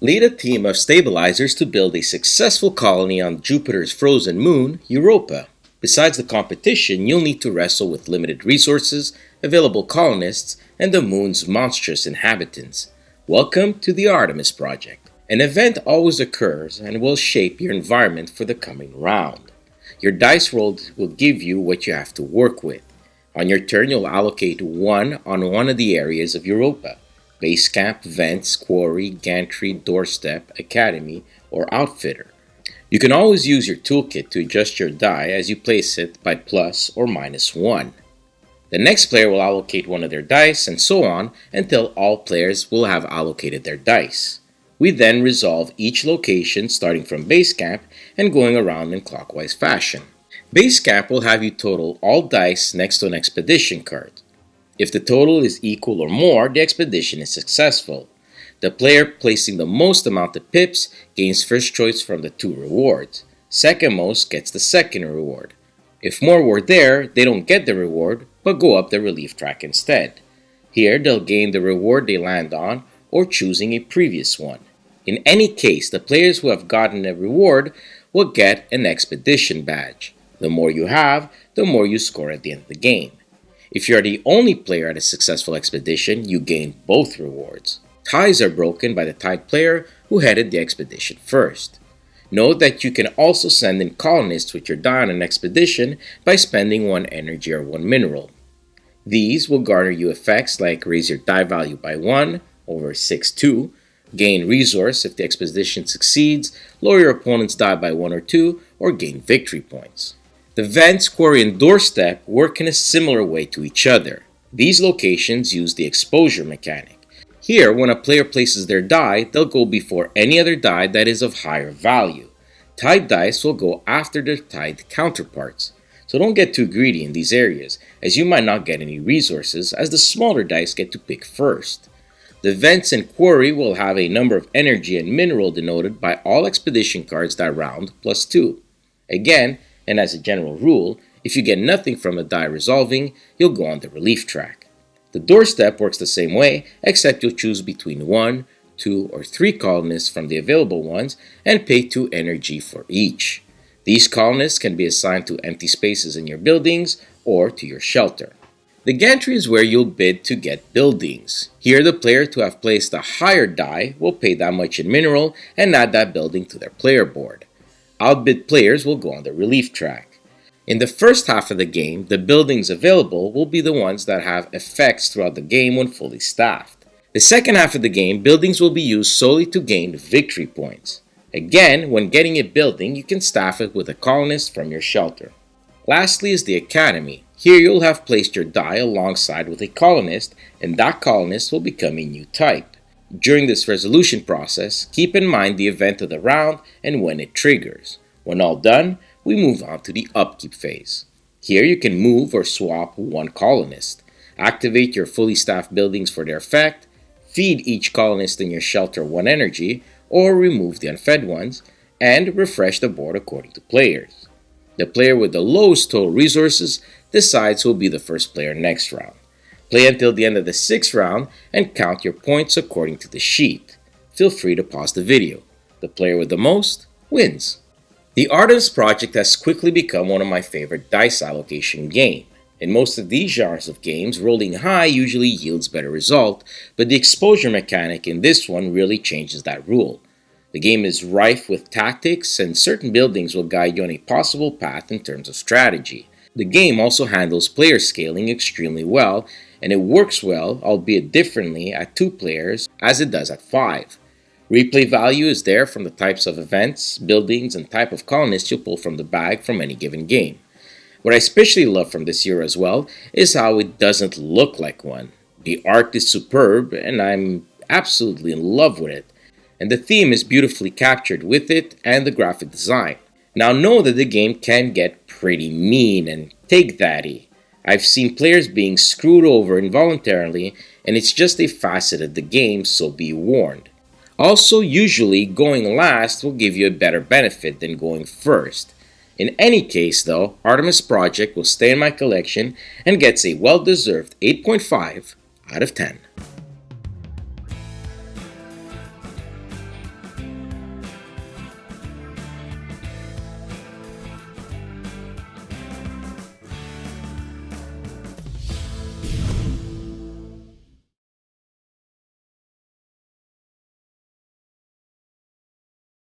Lead a team of stabilizers to build a successful colony on Jupiter's frozen moon, Europa. Besides the competition, you'll need to wrestle with limited resources, available colonists, and the moon's monstrous inhabitants. Welcome to the Artemis Project. An event always occurs and will shape your environment for the coming round. Your dice roll will give you what you have to work with. On your turn, you'll allocate one on one of the areas of Europa: base camp, vents, quarry, gantry, doorstep, academy, or outfitter. You can always use your toolkit to adjust your die as you place it by plus or minus 1. The next player will allocate one of their dice, and so on until all players will have allocated their dice. We then resolve each location starting from base camp and going around in clockwise fashion. Base camp will have you total all dice next to an expedition card. If the total is equal or more, the expedition is successful. The player placing the most amount of pips gains first choice from the 2 rewards. Second most gets the second reward. If more were there, they don't get the reward, but go up the relief track instead. Here, they'll gain the reward they land on, or choosing a previous one. In any case, the players who have gotten a reward will get an expedition badge. The more you have, the more you score at the end of the game. If you are the only player at a successful expedition, you gain both rewards. Ties are broken by the tied player who headed the expedition first. Note that you can also send in colonists with your die on an expedition by spending 1 energy or 1 mineral. These will garner you effects like raise your die value by 1 over 6-2, gain resource if the expedition succeeds, lower your opponent's die by 1 or 2, or gain victory points. The vents, quarry, and doorstep work in a similar way to each other. These locations use the exposure mechanic. Here, when a player places their die, they'll go before any other die that is of higher value. Tied dice will go after their tied counterparts. So don't get too greedy in these areas, as you might not get any resources, as the smaller dice get to pick first. The vents and quarry will have a number of energy and mineral denoted by all expedition cards that round plus 2. Again, and as a general rule, if you get nothing from a die resolving, you'll go on the relief track. The doorstep works the same way, except you'll choose between 1, 2, or 3 colonists from the available ones and pay 2 energy for each. These colonists can be assigned to empty spaces in your buildings or to your shelter. The gantry is where you'll bid to get buildings. Here, the player to have placed a higher die will pay that much in mineral and add that building to their player board. Outbid players will go on the relief track. In the first half of the game, the buildings available will be the ones that have effects throughout the game when fully staffed. The second half of the game, buildings will be used solely to gain victory points. Again, when getting a building, you can staff it with a colonist from your shelter. Lastly is the academy. Here you'll have placed your die alongside with a colonist, and that colonist will become a new type. During this resolution process, keep in mind the event of the round and when it triggers. When all done, we move on to the upkeep phase. Here you can move or swap 1 colonist, activate your fully staffed buildings for their effect, feed each colonist in your shelter 1 energy, or remove the unfed ones, and refresh the board according to players. The player with the lowest total resources decides who will be the first player next round. Play until the end of the 6th round and count your points according to the sheet. Feel free to pause the video. The player with the most wins. The Artemis Project has quickly become one of my favorite dice allocation games. In most of these genres of games, rolling high usually yields better result, but the exposure mechanic in this one really changes that rule. The game is rife with tactics, and certain buildings will guide you on a possible path in terms of strategy. The game also handles player scaling extremely well, and it works well, albeit differently, at 2 players as it does at 5. Replay value is there from the types of events, buildings, and type of colonists you'll pull from the bag from any given game. What I especially love from this year as well is how it doesn't look like one. The art is superb, and I'm absolutely in love with it. And the theme is beautifully captured with it and the graphic design. Now know that the game can get pretty mean and take thatty. I've seen players being screwed over involuntarily, and it's just a facet of the game, so be warned. Also, usually going last will give you a better benefit than going first. In any case though, Artemis Project will stay in my collection and gets a well-deserved 8.5 out of 10.